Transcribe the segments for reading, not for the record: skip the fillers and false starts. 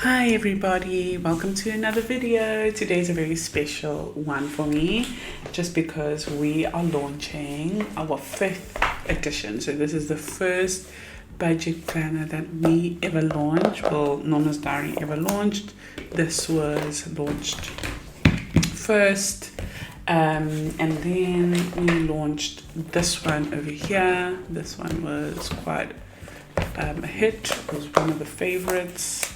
Hi everybody, welcome to another video. Today's a very special one for me just because we are launching our 5th edition. So this is the first budget planner that we ever launched, well, Nomazdiary ever launched. This was launched first, and then we launched this one over here. This one was quite a hit. It was one of the favorites.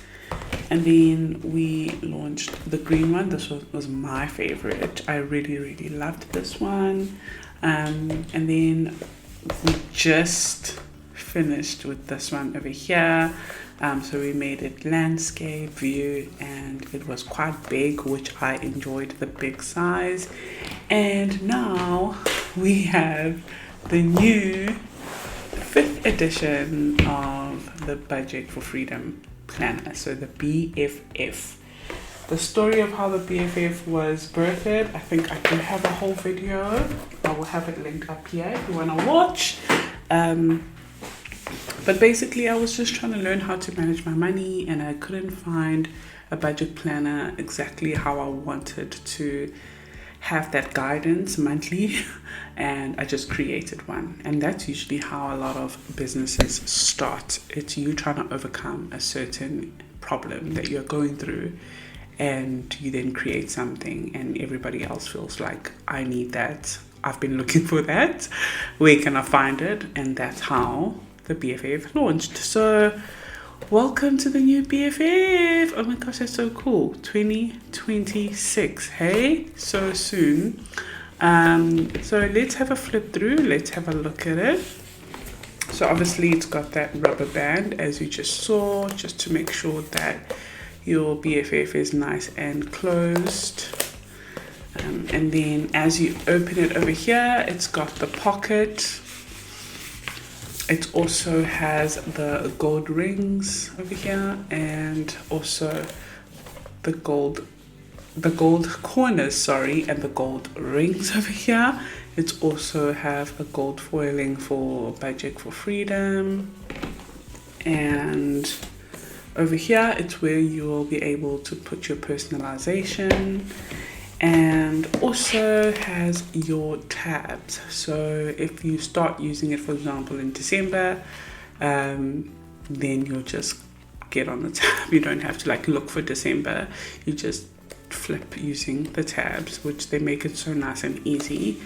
And then we launched the green one. This was my favorite. I really loved this one. And then we just finished with this one over here. So we made it landscape view, and it was quite big, which I enjoyed the big size. And now we have the new 5th edition of the Budget for Freedom planner, so the BFF. The story of how the BFF was birthed, I think I do have a whole video. I will have it linked up here if you want to watch. But basically I was just trying to learn how to manage my money, and I couldn't find a budget planner exactly how I wanted to have that guidance monthly, and I just created one. And that's usually how a lot of businesses start. It's you trying to overcome a certain problem that you're going through, and you then create something, and everybody else feels like, I need that, I've been looking for that, where can I find it? And that's how the BFF launched. So welcome to the new BFF. Oh my gosh, that's so cool. 2026, hey? So soon. So let's have a flip through. Let's have a look at it. So obviously it's got that rubber band, as you just saw, just to make sure that your BFF is nice and closed. And then as you open it over here, it's got the pocket. It also has the gold rings over here, and also the gold corners, and the gold rings over here. It also have a gold foiling for Budget for Freedom. And over here, it's where you will be able to put your personalization, and also has your tabs. So if you start using it, for example, in December, then you'll just get on the tab. You don't have to look for December. You just flip using the tabs, which they make it so nice and easy.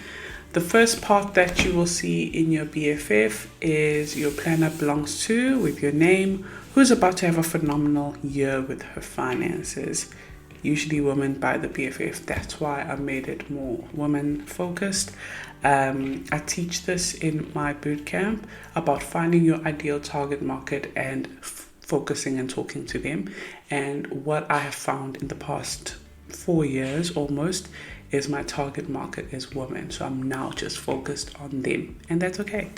The first part that you will see in your BFF is your planner belongs to, with your name, who's about to have a phenomenal year with her finances. Usually women buy the BFF. That's why I made it more women focused. I teach this in my bootcamp about finding your ideal target market and focusing and talking to them. And what I have found in the past 4 years almost is my target market is women. So I'm now just focused on them, and that's okay.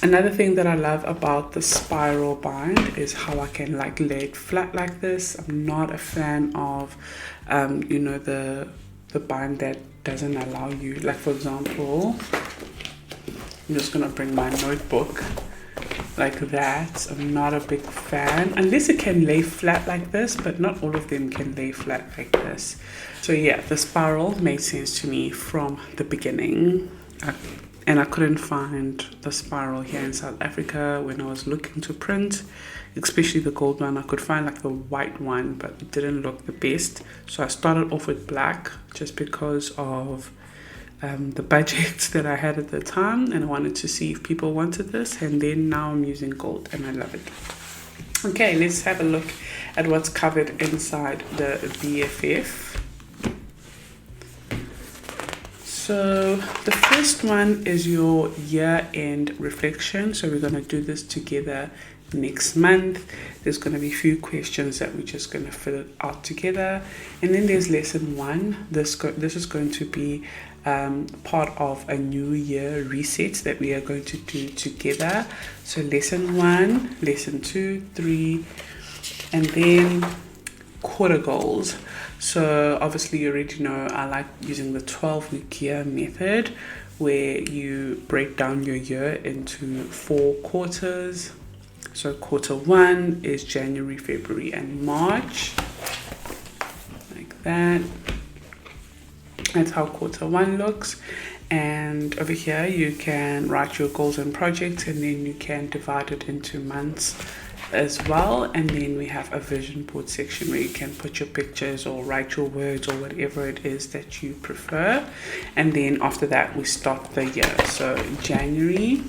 Another thing that I love about the spiral bind is how I can lay it flat like this. I'm not a fan of, the bind that doesn't allow you, for example, I'm just going to bring my notebook like that. I'm not a big fan, unless it can lay flat like this, but not all of them can lay flat like this. So yeah, the spiral made sense to me from the beginning. And I couldn't find the spiral here in South Africa when I was looking to print, especially the gold one. I could find the white one, but it didn't look the best. So I started off with black just because of the budgets that I had at the time, and I wanted to see if people wanted this. And then now I'm using gold, and I love it. Okay, let's have a look at what's covered inside the BFF. So the first one is your year-end reflection. So we're going to do this together next month. There's going to be a few questions that we're just going to fill it out together. And then there's lesson 1. This is going to be part of a new year reset that we are going to do together. So lesson 1, lesson 2, 3, and then quarter goals. So obviously you already know I like using the 12-week year method, where you break down your year into 4 quarters. So quarter one is January, February, and March. Like that. That's how quarter one looks. And over here you can write your goals and projects, and then you can divide it into months as well. And then we have a vision board section where you can put your pictures or write your words or whatever it is that you prefer. And then after that we start the year. So January,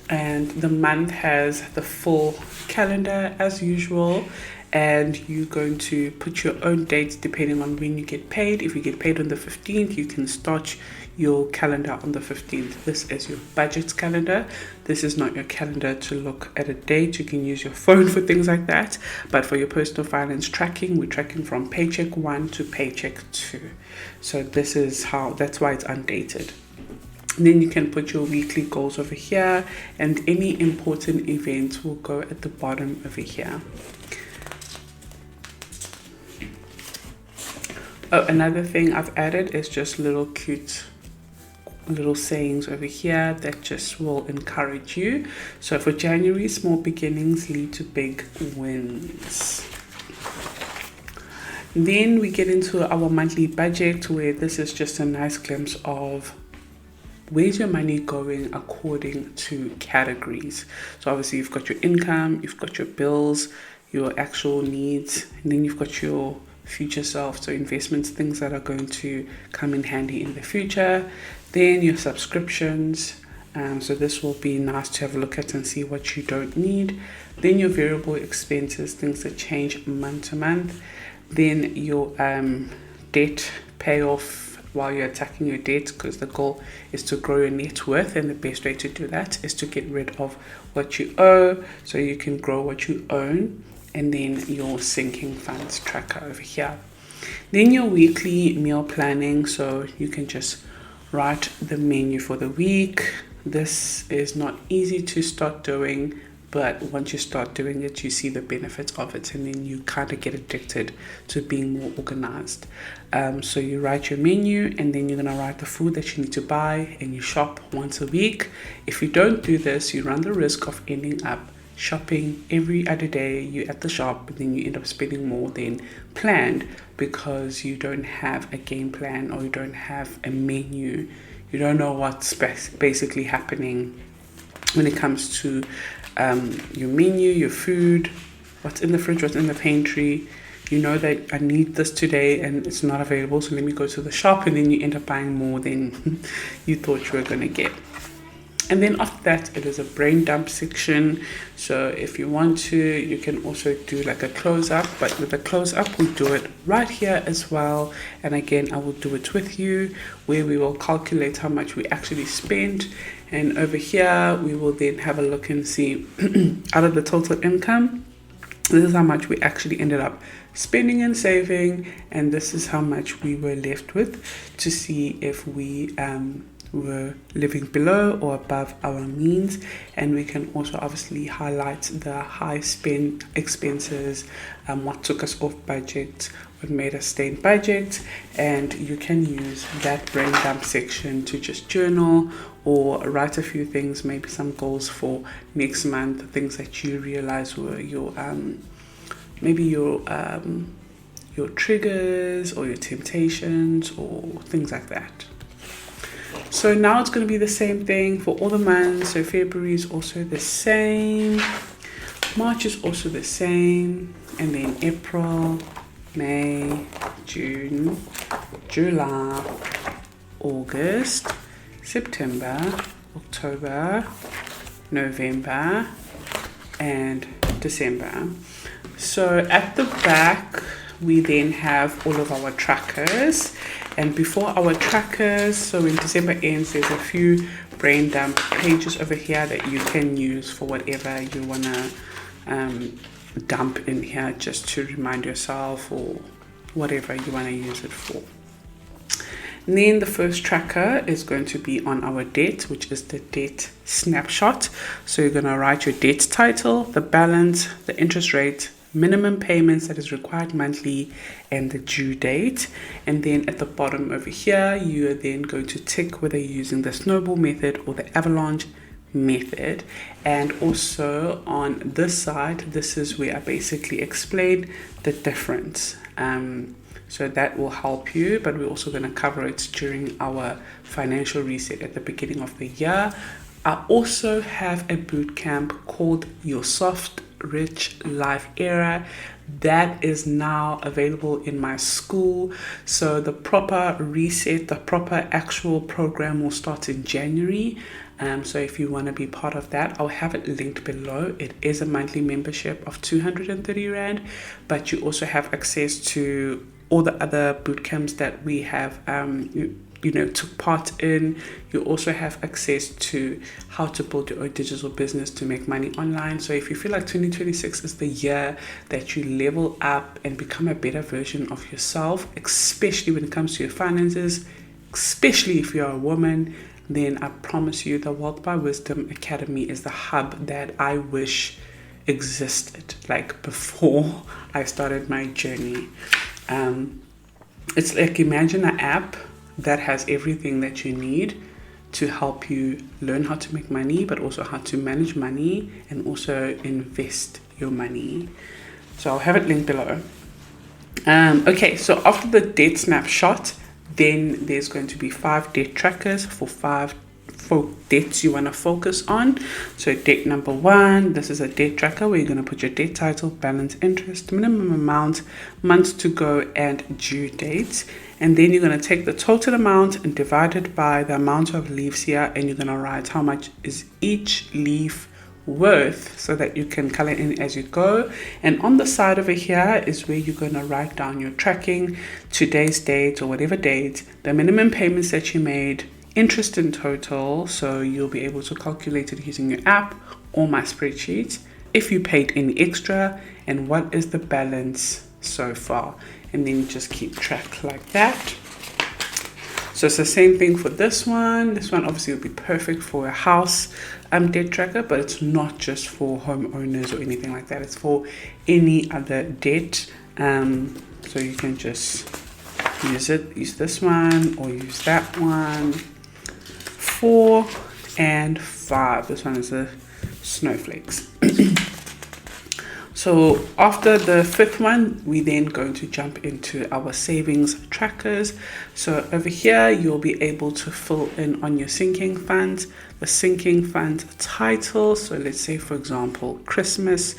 and the month has the full calendar as usual, and you're going to put your own dates depending on when you get paid. If you get paid on the 15th, you can start your calendar on the 15th. This is your budget calendar. This is not your calendar to look at a date. You can use your phone for things like that, but for your personal finance tracking, we're tracking from paycheck 1 to paycheck 2. So that's why it's undated. And then you can put your weekly goals over here, and any important events will go at the bottom over here. Oh, another thing I've added is just little cute little sayings over here that just will encourage you. So for January, small beginnings lead to big wins. Then we get into our monthly budget, where this is just a nice glimpse of where's your money going according to categories. So obviously you've got your income, you've got your bills, your actual needs, and then you've got your future self, so investments, things that are going to come in handy in the future. Then your subscriptions, so this will be nice to have a look at and see what you don't need. Then your variable expenses, things that change month to month. Then your debt payoff while you're attacking your debt, because the goal is to grow your net worth, and the best way to do that is to get rid of what you owe so you can grow what you own. And then your sinking funds tracker over here. Then your weekly meal planning, so you can just write the menu for the week. This is not easy to start doing, but once you start doing it, you see the benefits of it, and then you kind of get addicted to being more organized. So you write your menu, and then you're going to write the food that you need to buy, and you shop once a week. If you don't do this, you run the risk of ending up shopping every other day. You're at the shop, and then you end up spending more than planned because you don't have a game plan, or you don't have a menu. You don't know what's basically happening when it comes to your menu, your food, what's in the fridge, what's in the pantry. You know that I need this today and it's not available, so let me go to the shop, and then you end up buying more than you thought you were going to get. And then after that, it is a brain dump section. So if you want to, you can also do like a close up, but with a close up, we do it right here as well. And again, I will do it with you, where we will calculate how much we actually spent. And over here, we will then have a look and see out of the total income, this is how much we actually ended up spending and saving. And this is how much we were left with, to see if we were living below or above our means. And we can also obviously highlight the high spend expenses, what took us off budget, what made us stay in budget. And you can use that brain dump section to just journal or write a few things, maybe some goals for next month, things that you realize were your maybe your triggers or your temptations or things like that. So now it's going to be the same thing for all the months. So February is also the same, March is also the same, and then April, May, June, July, August, September, October, November, and December. So at the back, we then have all of our trackers. And before our trackers, so when December ends, there's a few brain dump pages over here that you can use for whatever you want to dump in here, just to remind yourself or whatever you want to use it for. And then the first tracker is going to be on our debt, which is the debt snapshot. So you're going to write your debt title, the balance, the interest rate, minimum payments that is required monthly, and the due date. And then at the bottom over here, you are then going to tick whether you're using the snowball method or the avalanche method. And also on this side, this is where I basically explain the difference. So that will help you, but we're also going to cover it during our financial reset at the beginning of the year. I also have a boot camp called Your Soft Rich Life Era that is now available in my school. So the proper reset, the proper actual program will start in January. So if you want to be part of that, I'll have it linked below. It is a monthly membership of 230 Rand, but you also have access to all the other boot camps that we have took part in. You also have access to how to build your own digital business to make money online. So if you feel like 2026 is the year that you level up and become a better version of yourself, especially when it comes to your finances, especially if you're a woman, then I promise you the Wealth by Wisdom Academy is the hub that I wish existed like before I started my journey. It's like, imagine an app that has everything that you need to help you learn how to make money, but also how to manage money and also invest your money. So I'll have it linked below. Okay, so after the debt snapshot, then there's going to be 5 debt trackers for 5 debts you want to focus on. So debt number 1, this is a debt tracker where you're going to put your debt title, balance, interest, minimum amount, months to go, and due dates. And then you're going to take the total amount and divide it by the amount of leaves here, and you're going to write how much is each leaf worth so that you can color in as you go. And on the side over here is where you're going to write down your tracking, today's date or whatever date, the minimum payments that you made, interest in total, so you'll be able to calculate it using your app or my spreadsheet, if you paid any extra, and what is the balance so far. And then you just keep track like that. So it's the same thing for this one. This one obviously will be perfect for a house debt tracker, but it's not just for homeowners or anything like that. It's for any other debt. So you can just use this one or use that one. 4 and 5. This one is the snowflakes. So after the 5th one, we then going to jump into our savings trackers. So over here, you'll be able to fill in on your sinking funds, the sinking fund title. So let's say, for example, Christmas,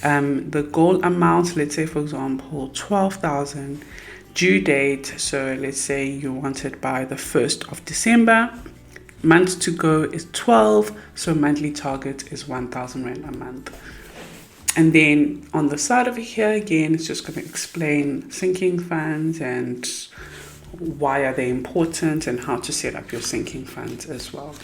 the goal amount, let's say, for example, 12,000, due date. So let's say you want it by the 1st of December. Months to go is 12, so monthly target is 1,000 Rand a month. And then on the side over here, again, it's just going to explain sinking funds and why are they important and how to set up your sinking funds as well.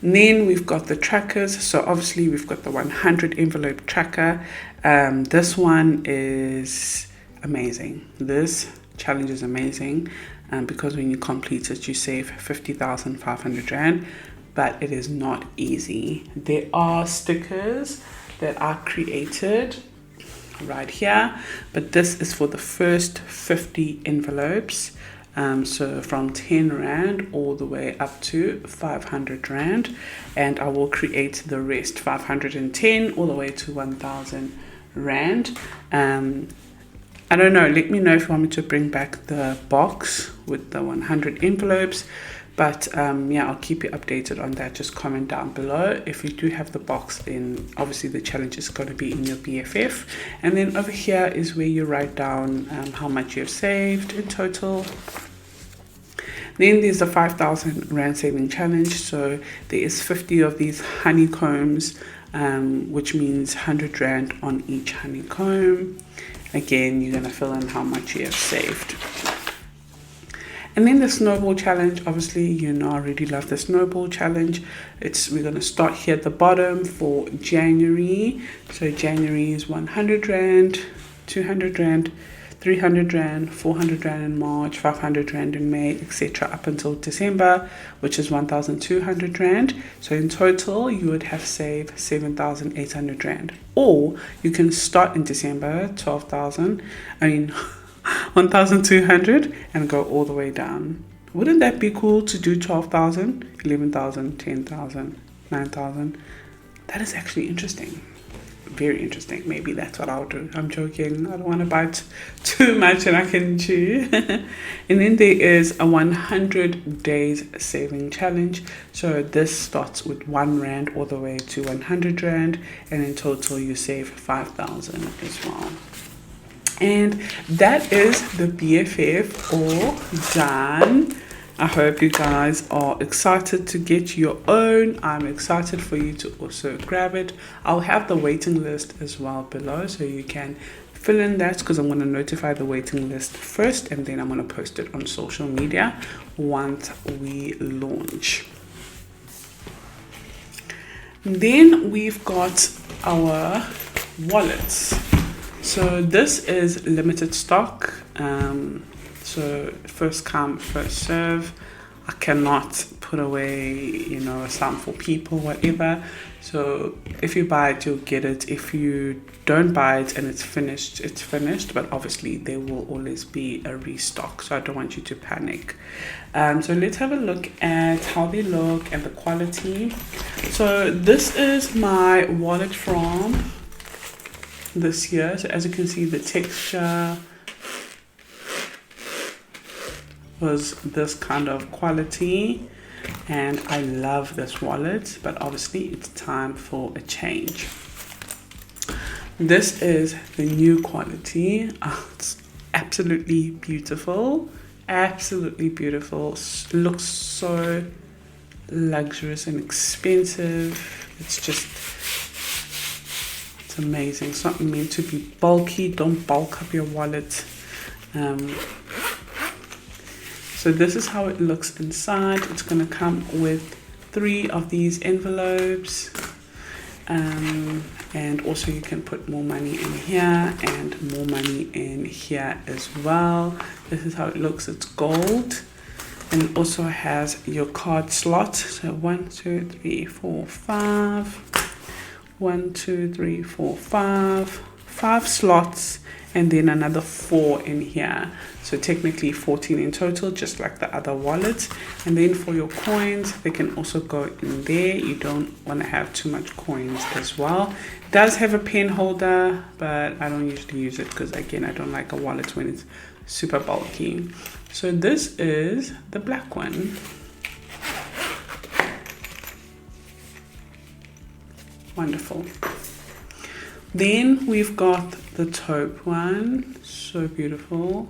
And then we've got the trackers. So obviously we've got the 100 envelope tracker. This one is amazing. This challenge is amazing. Because when you complete it, you save 50,500 Rand, but it is not easy. There are stickers that are created right here, but this is for the first 50 envelopes. So from 10 Rand all the way up to 500 Rand, and I will create the rest, 510 all the way to 1,000 Rand. I don't know, let me know if you want me to bring back the box with the 100 envelopes, but yeah, I'll keep you updated on that. Just comment down below. If you do have the box, then obviously the challenge is going to be in your BFF. And then over here is where you write down how much you have saved in total. Then there's the 5,000 Rand saving challenge. So there is 50 of these honeycombs, which means 100 Rand on each honeycomb. Again, you're going to fill in how much you have saved. And then the snowball challenge, obviously, you know, I really love the snowball challenge. We're going to start here at the bottom for January. So January is 100 Rand, 200 Rand, 300 Rand, 400 Rand in March, 500 Rand in May, etc. up until December, which is 1,200 Rand. So in total, you would have saved 7,800 Rand. Or you can start in December, 1,200, and go all the way down. Wouldn't that be cool to do 12,000, 11,000, 10,000, 9,000? That is actually interesting. Very interesting. Maybe that's what I'll do. I'm joking. I don't want to bite too much and I can chew. And then there is a 100 days saving challenge. So this starts with 1 rand all the way to 100 rand, and in total you save 5,000 as well. And that is the BFF all done. I hope you guys are excited to get your own. I'm excited for you to also grab it. I'll have the waiting list as well below, so you can fill in that, because I'm going to notify the waiting list first, and then I'm going to post it on social media once we launch. Then we've got our wallets. So this is limited stock. So first come, first serve. I cannot put away, some for people, whatever. So if you buy it, you'll get it. If you don't buy it and it's finished, it's finished. But obviously there will always be a restock. So I don't want you to panic. So let's have a look at how they look and the quality. So this is my wallet from this year. So as you can see, the texture was this kind of quality, and I love this wallet, but obviously it's time for a change. This is the new quality. It's absolutely beautiful, absolutely beautiful. Looks so luxurious and expensive. It's amazing. It's not meant to be bulky. Don't bulk up your wallet. So this is how it looks inside. It's going to come with 3 of these envelopes. And also you can put more money in here and more money in here as well. This is how it looks. It's gold. And it also has your card slot. So 1, 2, 3, 4, 5. 1, 2, 3, 4, 5. 5 slots. And then another 4 in here. So technically 14 in total, just like the other wallet. And then for your coins, they can also go in there. You don't want to have too much coins as well. It does have a pen holder, but I don't usually use it because, again, I don't like a wallet when it's super bulky. So this is the black one. Wonderful. Then we've got the taupe one. So beautiful.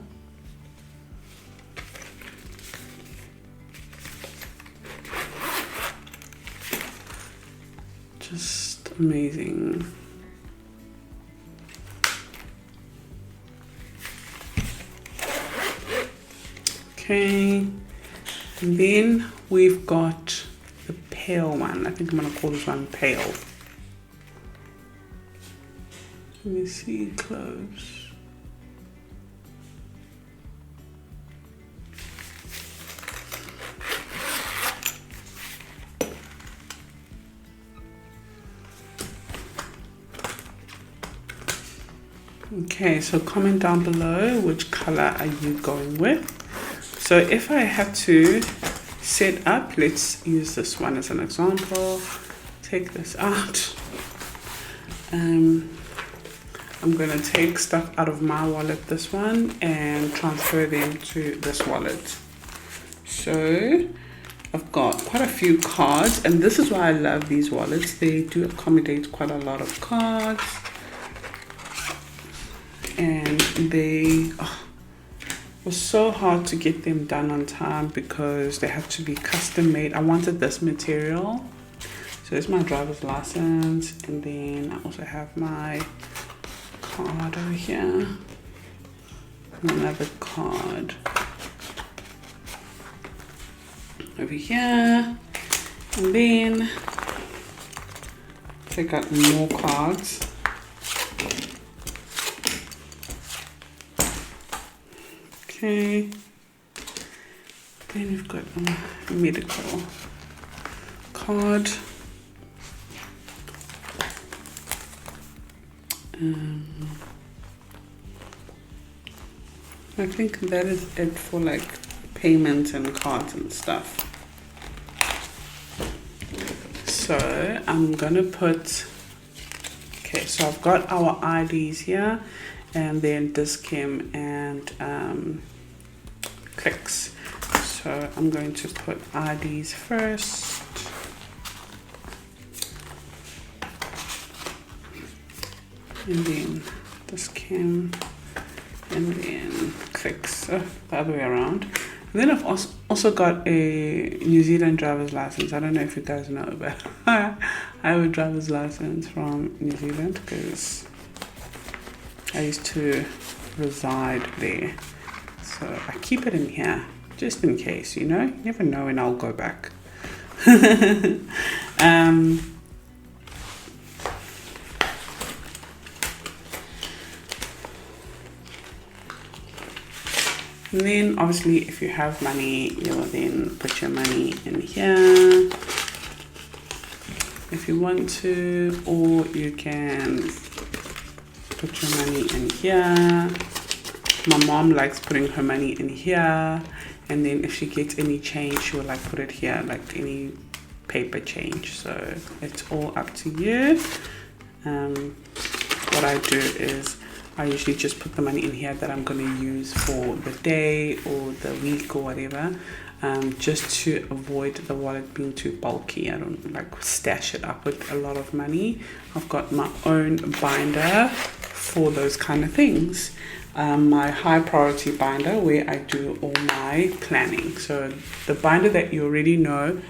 Just amazing. Okay. And then we've got the pale one. I think I'm going to call this one pale. Let me see close. Okay, so comment down below which color are you going with. So if I have to set up, let's use this one as an example. Take this out. I'm going to take stuff out of my wallet, this one, and transfer them to this wallet. So I've got quite a few cards, and this is why I love these wallets. They do accommodate quite a lot of cards, and they was so hard to get them done on time because they have to be custom made. I wanted this material. So there's my driver's license, and then I also have my card over here, another card over here, and then take out more cards. Okay, then we've got a medical card. I think that is it for like payments and cards and stuff. So I'm gonna put, okay, so I've got our IDs here, and then Discam and clicks. So I'm going to put IDs first. And then Discam, and then clicks, the other way around. And then I've also got a New Zealand driver's license. I don't know if you guys know, but I have a driver's license from New Zealand because I used to reside there. So I keep it in here just in case, you know, you never know when I'll go back. And then obviously if you have money, you will then put your money in here if you want to, or you can put your money in here. My mom likes putting her money in here, and then if she gets any change, she will like put it here, like any paper change. So it's all up to you. What I do is I usually just put the money in here that I'm going to use for the day or the week or whatever, just to avoid the wallet being too bulky. I don't like stash it up with a lot of money. I've got my own binder for those kind of things. My high priority binder where I do all my planning. So the binder that you already know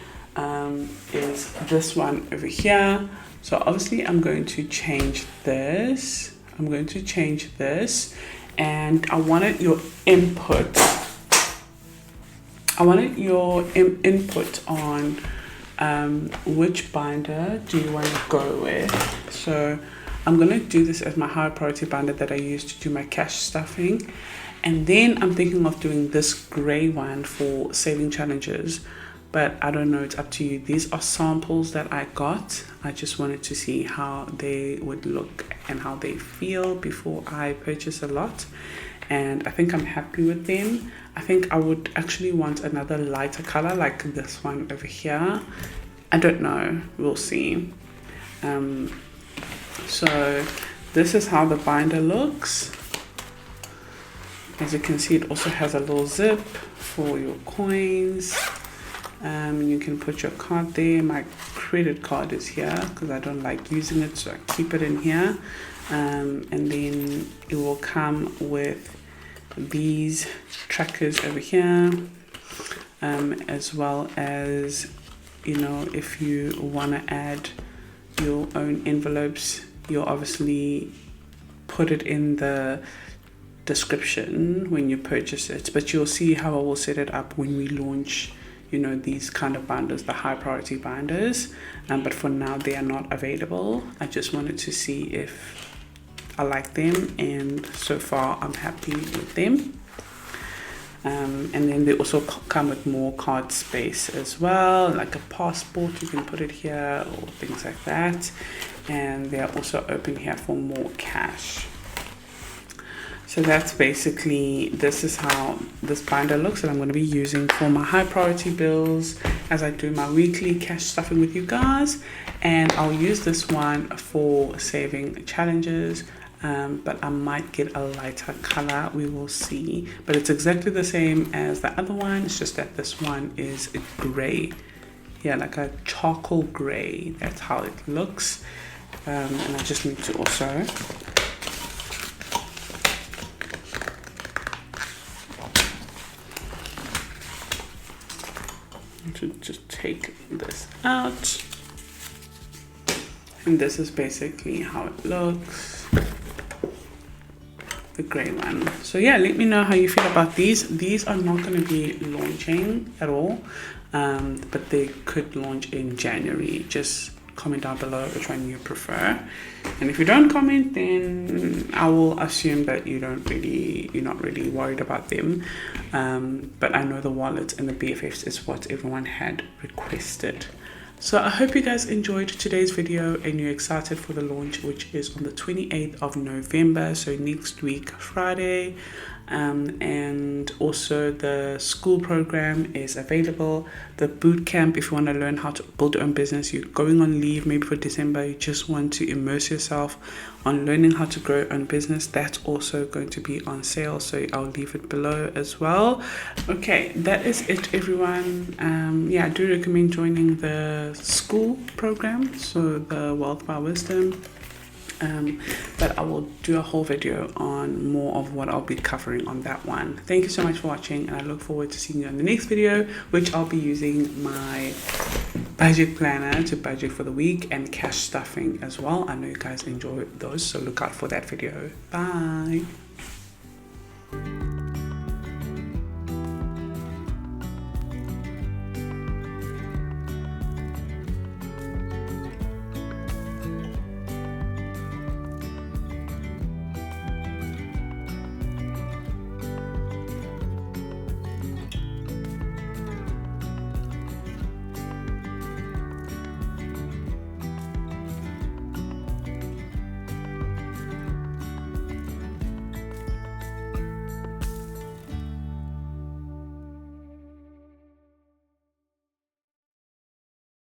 is this one over here. So obviously I'm going to change this. And I wanted your input. Input on which binder do you want to go with. So I'm going to do this as my high priority binder that I use to do my cash stuffing. And then I'm thinking of doing this gray one for saving challenges. But I don't know, it's up to you. These are samples that I got. I just wanted to see how they would look and how they feel before I purchase a lot. And I think I'm happy with them. I think I would actually want another lighter color like this one over here. I don't know, we'll see. So this is how the binder looks. As you can see, it also has a little zip for your coins. You can put your card there. My credit card is here because I don't like using it, so I keep it in here. And then it will come with these trackers over here, as well as, you know, if you want to add your own envelopes, you'll obviously put it in the description when you purchase it, but you'll see how I will set it up when we launch, you know, these kind of binders, the high priority binders. But for now they are not available. I just wanted to see if I like them, and so far I'm happy with them. And then they also come with more card space as well, like a passport, you can put it here or things like that. And they are also open here for more cash. So that's basically, this is how this binder looks that I'm going to be using for my high priority bills as I do my weekly cash stuffing with you guys. And I'll use this one for saving challenges, but I might get a lighter color, we will see. But it's exactly the same as the other one, it's just that this one is gray. Yeah, like a charcoal gray, that's how it looks. And I just need to also just take this out, and this is basically how it looks, the gray one. So yeah, let me know how you feel about these are not going to be launching at all, but they could launch in January. Just comment down below which one you prefer, and if you don't comment, then I will assume that you're not really worried about them. But I know the wallets and the BFFs is what everyone had requested. So I hope you guys enjoyed today's video and you're excited for the launch, which is on the 28th of November, so next week Friday. and also the school program is available. The boot camp, if you want to learn how to build your own business, you're going on leave maybe for December, you just want to immerse yourself on learning how to grow your own business, that's also going to be on sale, so I'll leave it below as well. Okay, that is it, everyone. Yeah, I do recommend joining the school program, so the Wealth by Wisdom. But I will do a whole video on more of what I'll be covering on that one. Thank you so much for watching, and I look forward to seeing you in the next video, which I'll be using my budget planner to budget for the week and cash stuffing as well. I know you guys enjoy those, so look out for that video. Bye.